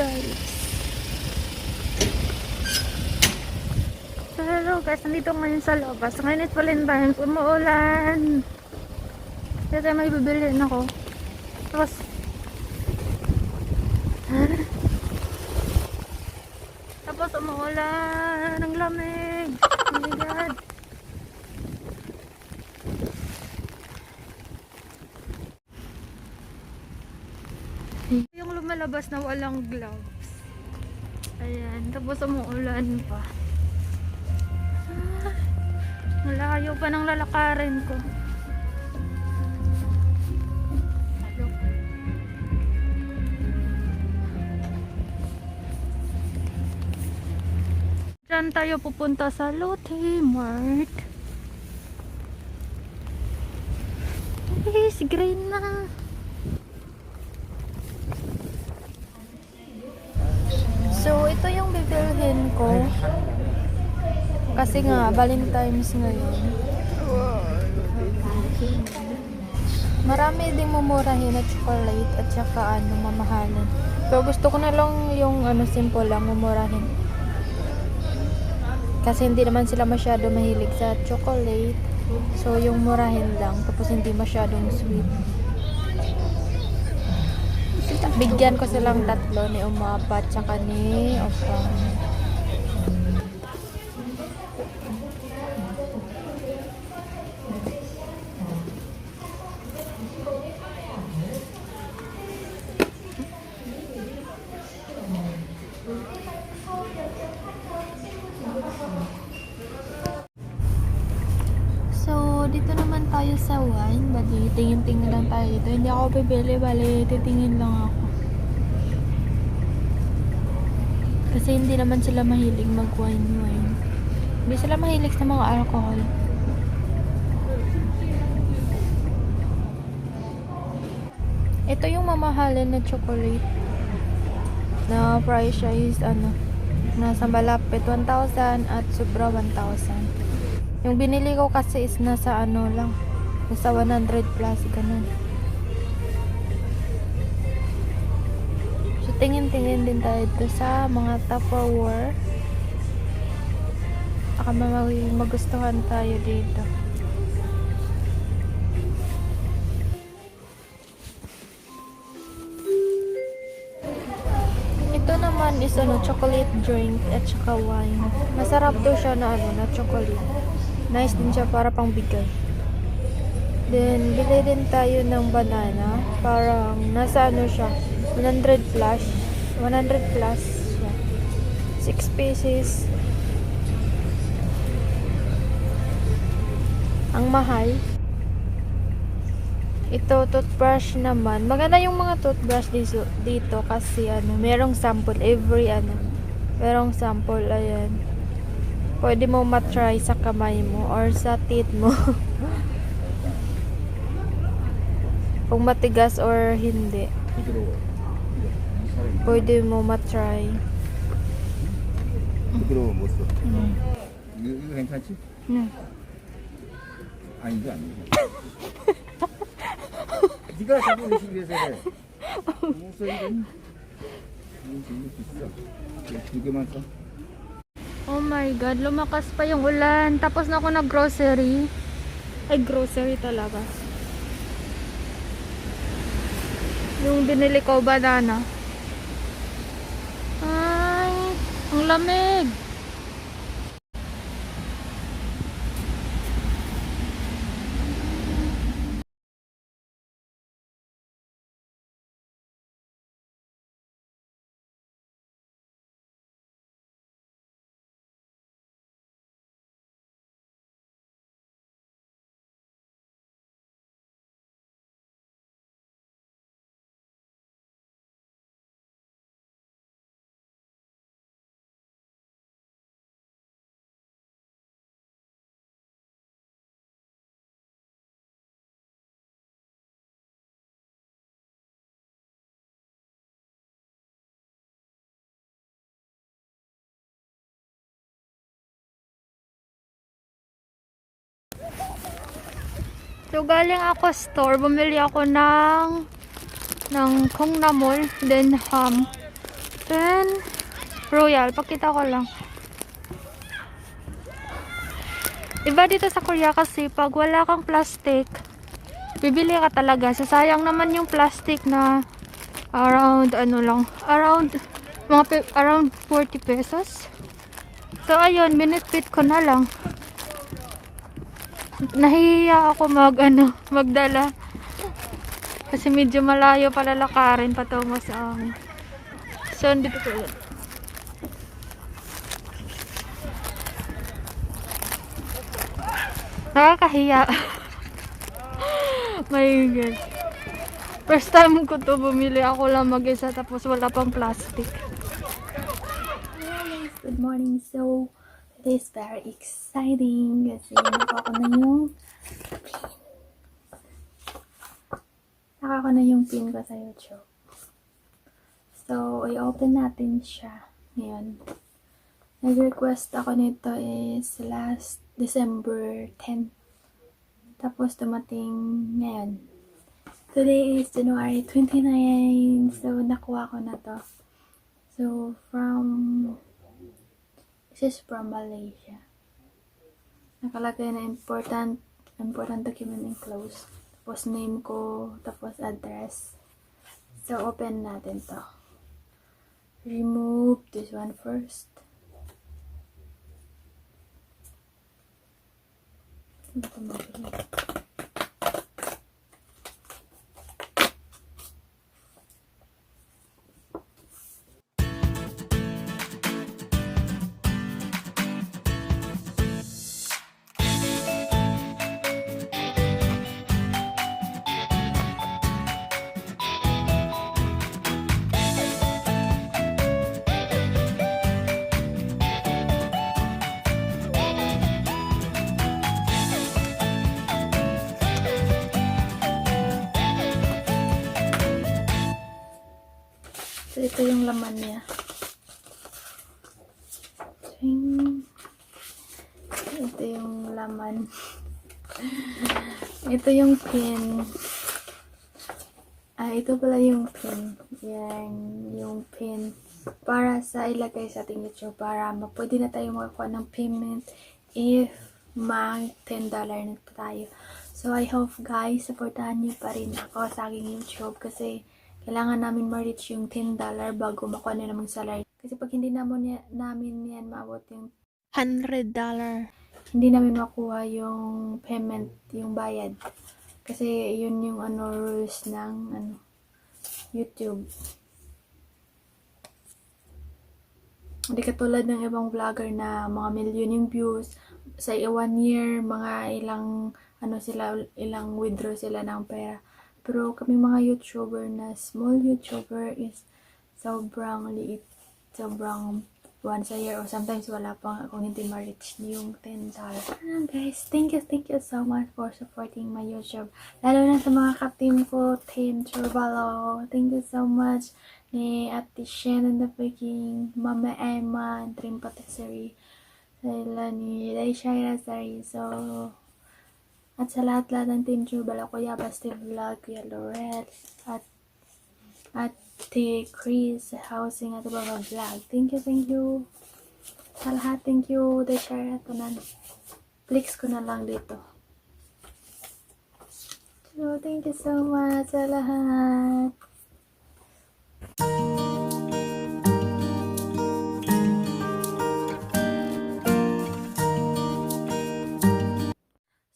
guys. So hello guys, nandito ngayon sa labas. Ngayon it's Valentine's, umuulan. Kaya may bibilhin ako. Tapos tapos umuulan. Ang lamig. Oh my god. Yung lumalabas na walang gloves. Ayan, tapos umuulan pa. Malayo pa ng lalakarin ko. Diyan tayo pupunta sa Lotte Mart. Yes, green na. So, ito yung bibilhin ko. Kasi nga, Valentine's ngayon. Marami ding mumurahin at chocolate at saka mamahalin. So, gusto ko na lang yung simple lang mumurahin. Kasi hindi naman sila masyado mahilig sa chocolate. So, yung murahin lang. Tapos hindi masyadong sweet. Bigyan ko silang tatlo ni Umapa at saka ni Opa. So, dito naman tayo sa wine. Bali, tingin-tingin lang tayo dito. Hindi ako bibili, bali, titingin lang ako. Kasi hindi naman sila mahilig mag-wine. Hindi sila mahilig sa mga alcohol. Ito yung mamahalin na chocolate. Na price siya is nasa malapit 1,000 at sobra 1,000. Yung binili ko kasi is nasa lang. Nasa 100 plus, ganun. So, tingin-tingin din tayo dito sa mga Tupperware. Baka magustuhan tayo dito. Ito naman is chocolate drink at saka wine. Masarap daw siya na na chocolate. Nice din siya para pang bigay. Then, bili din tayo ng banana. Parang nasa siya. 100 plus. 100 plus siya. 6 pieces. Ang mahal. Ito, toothbrush naman. Maganda yung mga toothbrush dito kasi merong sample every merong sample, ayan. Pwede mo matry sa kamay mo or sa teeth mo. Kung matigas or hindi. Pwede mo matry. 부드러워 못 써. 이거 괜찮지? 응. 아니 이거 아니야. 네가 자꾸 음식 위해서 해. 못 써, 이건. 이거 비싸. 두 개만 써. Oh my god, lumakas pa yung ulan. Tapos na ako nag-grocery. Ay, grocery talaga. Yung binili ko, banana. Ay, ang lamig. So, galing ako store, bumili ako ng Kongnamol, then ham. So, Then, Royal. Pakita ko lang. Iba dito sa Korea kasi pag wala kang plastic, bibili ka talaga. Sasayang naman yung plastic na around, around 40 pesos. So, ayun, binitbit ko na lang. Nahihiya ako magdala. Kasi medyo malayo pala lakarin patungo sa amin. So, dito ko yun. Nakakahiya. My God. First time ko to bumili. Ako lang mag-isa tapos wala pang plastic. Good morning. So, it is very exciting kasi naka ko na yung pin. Naka ko na yung pin ko sa YouTube. So, i-open natin siya ngayon. Nag-request ako nito is last December 10. Tapos dumating ngayon. Today is January 29. So, nakuha ko na to. So, this is from Malaysia. Nakalagay na important document enclosed. Tapos name ko, tapos address. So, open natin to. Remove this one first. Ito mabilis. So, ito yung laman niya. Ting. Ito yung laman. Ito yung pin. Ito pala yung pin. Yan, yung pin. Para sa ilagay sa ating YouTube. Para pwede na tayo makakuha ng payment if mag $10 na tayo. So, I hope guys, supportahan niyo pa rin ako sa aking YouTube kasi kailangan namin ma-reach yung $10 bago makuha na namang salary. Kasi pag hindi namin yan maabot yung $100, hindi namin makuha yung payment, yung bayad. Kasi yun yung rules ng YouTube. Hindi katulad ng ibang vlogger na mga million yung views. Sa 1 year, mga ilang withdraw sila ng pera. Pero kami mga YouTuber na small YouTuber is sobrang liit. Sobrang once a year or sometimes wala pang kung hindi ma-reach yung $10. Guys, thank you so much for supporting my YouTube. Lalo na sa mga ka-team ko, Team Turbalo. Thank you so much ni Ate Shannon the Peking, Mama Emma, Dream Patisserie, sila ni Daisha Sari. So, at sa lahat-lahat ng Team Turbalo, Kuya Basti Vlog, Kuya Laurel, at Chris Housing at Baba Vlog. Thank you. Sa lahat, thank you. Daisha, tanan. Clicks ko na lang dito. So, thank you so much sa lahat.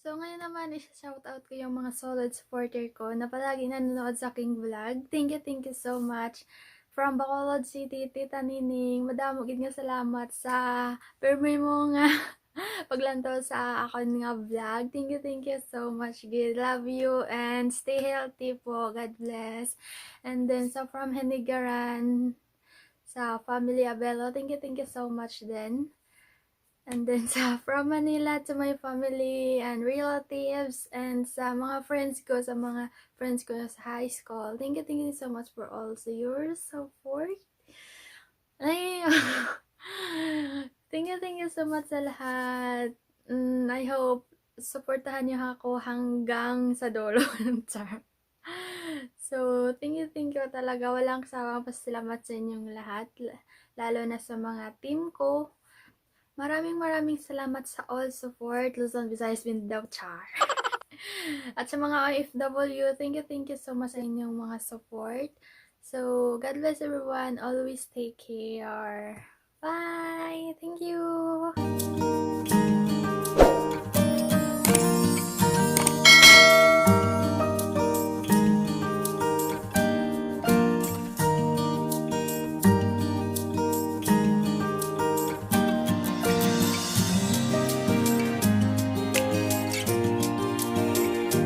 So, ngayon naman, i-shoutout ko yung mga solid supporter ko na palagi nanonood sa aking vlog. Thank you so much. From Bacolod City, Tita Nining, madamo gid nga salamat sa permi mo nga paglantaw sa akon nga vlog. Thank you so much, gid. Love you and stay healthy po. God bless. And then sa from Henigaran, sa family Abelo, thank you so much din. And then sa from Manila to my family and relatives and sa mga friends ko sa sa high school. Thank you so much for all your support. Ay, thank you so much sa lahat. I hope supportahan niyo ako hanggang sa dulo ng char. So, So, thank you talaga. Walang sawang pasalamat sa inyong lahat. Lalo na sa mga team ko. Maraming salamat sa all support. Luzon, Visayas, Mindanao, Char. At sa mga OFW, thank you so much sa inyong mga support. So, God bless everyone. Always take care. Bye! Thank you!